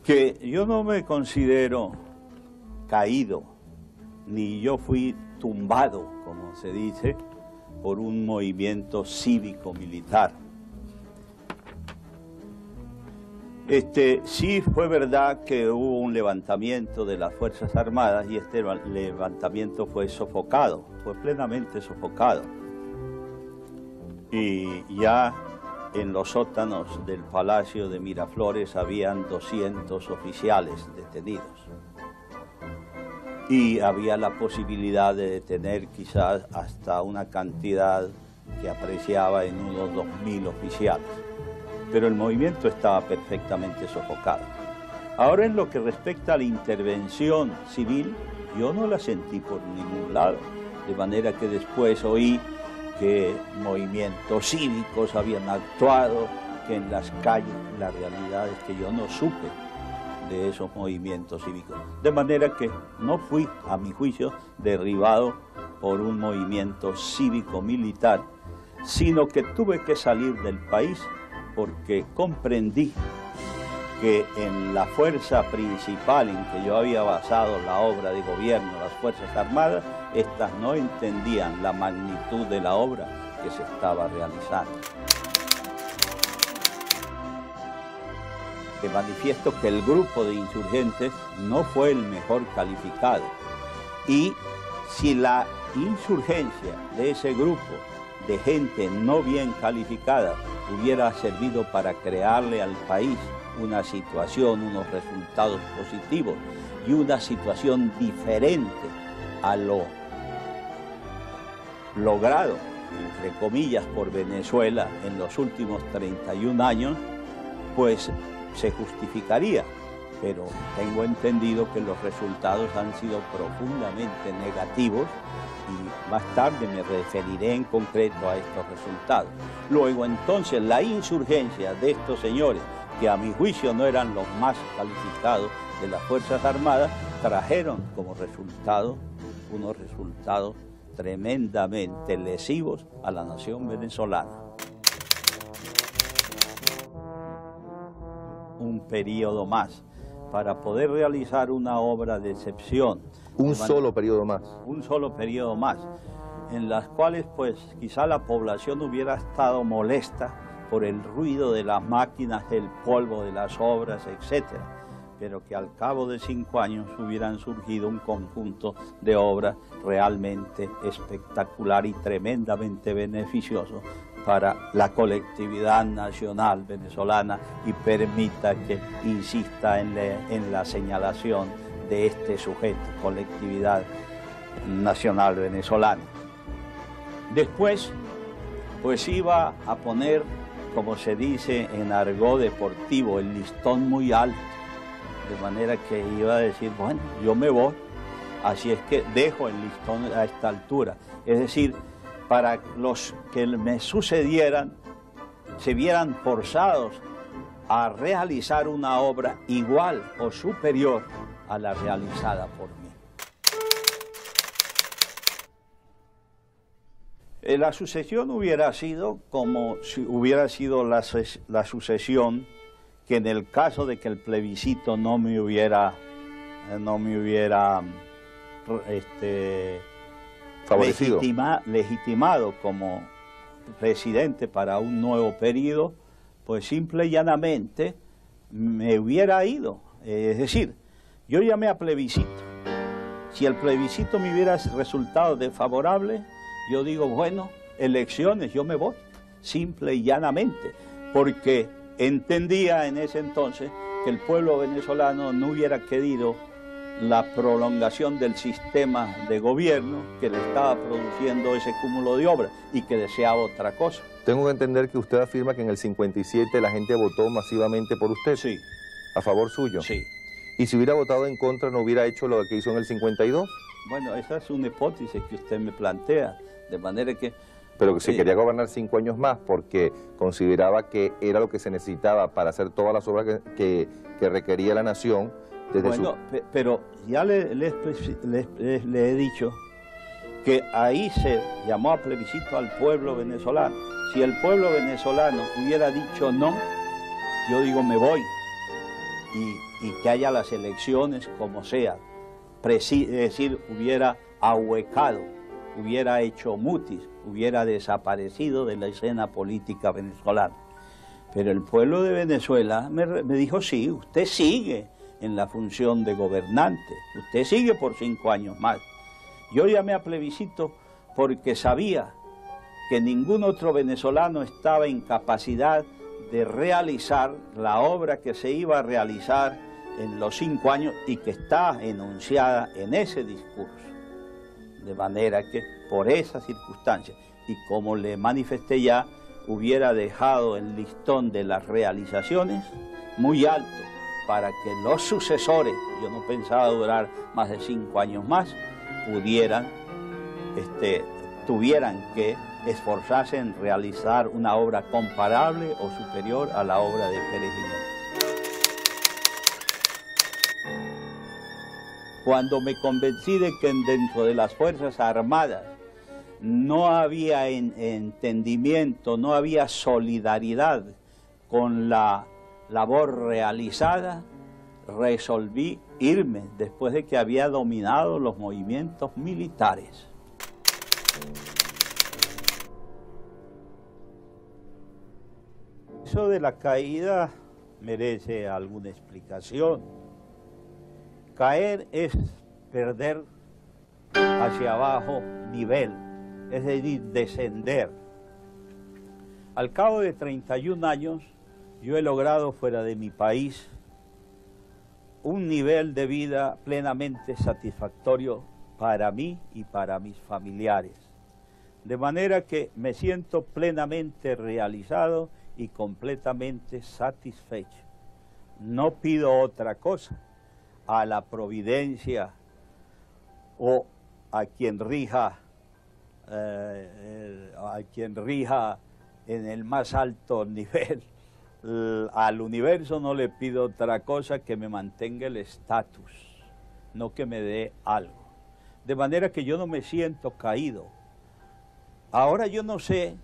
Que yo no me considero caído, ni yo fui tumbado, como se dice, por un movimiento cívico-militar. Sí fue verdad que hubo un levantamiento de las Fuerzas Armadas y este levantamiento fue sofocado, fue plenamente sofocado. Y ya en los sótanos del Palacio de Miraflores habían 200 oficiales detenidos. Y había la posibilidad de detener quizás hasta una cantidad que apreciaba en unos 2000 oficiales. Pero el movimiento estaba perfectamente sofocado. Ahora, en lo que respecta a la intervención civil, yo no la sentí por ningún lado, de manera que después oí que movimientos cívicos habían actuado, que en las calles, la realidad es que yo no supe de esos movimientos cívicos. De manera que no fui, a mi juicio, derribado por un movimiento cívico-militar, sino que tuve que salir del país porque comprendí que en la fuerza principal en que yo había basado la obra de gobierno, las Fuerzas Armadas, estas no entendían la magnitud de la obra que se estaba realizando. De manifiesto que el grupo de insurgentes no fue el mejor calificado. Y si la insurgencia de ese grupo de gente no bien calificada hubiera servido para crearle al país una situación, unos resultados positivos y una situación diferente a lo logrado, entre comillas, por Venezuela en los últimos 31 años, pues se justificaría. Pero tengo entendido que los resultados han sido profundamente negativos y más tarde me referiré en concreto a estos resultados. Luego, entonces, la insurgencia de estos señores, que a mi juicio no eran los más calificados de las Fuerzas Armadas, trajeron como resultado unos resultados tremendamente lesivos a la nación venezolana. Un periodo más para poder realizar una obra de excepción. Un solo periodo más. Un solo periodo más, en las cuales pues quizá la población hubiera estado molesta por el ruido de las máquinas, el polvo de las obras, etcétera, pero que al cabo de 5 años hubieran surgido un conjunto de obras realmente espectacular y tremendamente beneficioso para la colectividad nacional venezolana, y permita que insista en la señalación de este sujeto, colectividad nacional venezolana. Después, pues iba a poner, como se dice en argot deportivo, el listón muy alto, de manera que iba a decir, bueno, yo me voy, así es que dejo el listón a esta altura. Es decir, para los que me sucedieran, se vieran forzados a realizar una obra igual o superior a la realizada por mí. La sucesión hubiera sido como si hubiera sido la sucesión que en el caso de que el plebiscito no me hubiera favorecido, legitimado como presidente para un nuevo periodo, pues simple y llanamente me hubiera ido. Es decir, yo llamé a plebiscito. Si el plebiscito me hubiera resultado desfavorable, yo digo, bueno, elecciones, yo me voy, simple y llanamente, porque entendía en ese entonces que el pueblo venezolano no hubiera querido la prolongación del sistema de gobierno que le estaba produciendo ese cúmulo de obras y que deseaba otra cosa. Tengo que entender que usted afirma que en el 57 la gente votó masivamente por usted. Sí. ¿A favor suyo? Sí. ¿Y si hubiera votado en contra, no hubiera hecho lo que hizo en el 52? Bueno, esa es una hipótesis que usted me plantea, de manera que... Pero que se quería gobernar 5 años más porque consideraba que era lo que se necesitaba para hacer todas las obras que requería la nación. Bueno, pero ya le he dicho que ahí se llamó a plebiscito al pueblo venezolano. Si el pueblo venezolano hubiera dicho no, yo digo me voy. Y y que haya las elecciones como sea. Es decir, hubiera ahuecado, hubiera hecho mutis, hubiera desaparecido de la escena política venezolana. Pero el pueblo de Venezuela me dijo, sí, usted sigue en la función de gobernante, usted sigue por 5 años más. Yo llamé a plebiscito porque sabía que ningún otro venezolano estaba en capacidad de realizar la obra que se iba a realizar en los 5 años y que está enunciada en ese discurso. De manera que por esas circunstancias, y como le manifesté ya, hubiera dejado el listón de las realizaciones muy alto para que los sucesores, yo no pensaba durar más de 5 años más, tuvieran que esforzarse en realizar una obra comparable o superior a la obra de Pérez Jiménez. Cuando me convencí de que dentro de las Fuerzas Armadas no había entendimiento, no había solidaridad con la labor realizada, resolví irme después de que había dominado los movimientos militares. Eso de la caída merece alguna explicación. Caer es perder hacia abajo nivel, es decir, descender. Al cabo de 31 años, yo he logrado fuera de mi país un nivel de vida plenamente satisfactorio para mí y para mis familiares. De manera que me siento plenamente realizado y completamente satisfecho. No pido otra cosa a la providencia o a quien rija en el más alto nivel. Al universo no le pido otra cosa que me mantenga el estatus, no que me dé algo. De manera que yo no me siento caído. Ahora yo no sé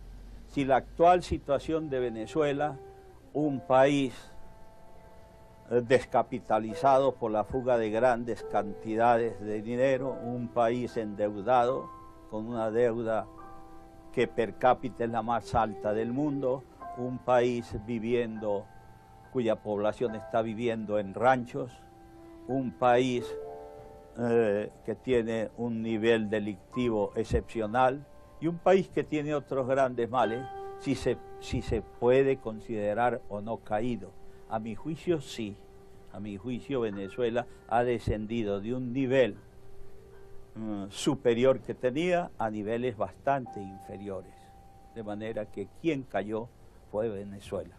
si la actual situación de Venezuela, un país descapitalizado por la fuga de grandes cantidades de dinero, un país endeudado, con una deuda que per cápita es la más alta del mundo, un país cuya población está viviendo en ranchos, un país que tiene un nivel delictivo excepcional y un país que tiene otros grandes males, si se puede considerar o no caído. A mi juicio sí, a mi juicio Venezuela ha descendido de un nivel superior que tenía a niveles bastante inferiores, de manera que quien cayó fue Venezuela.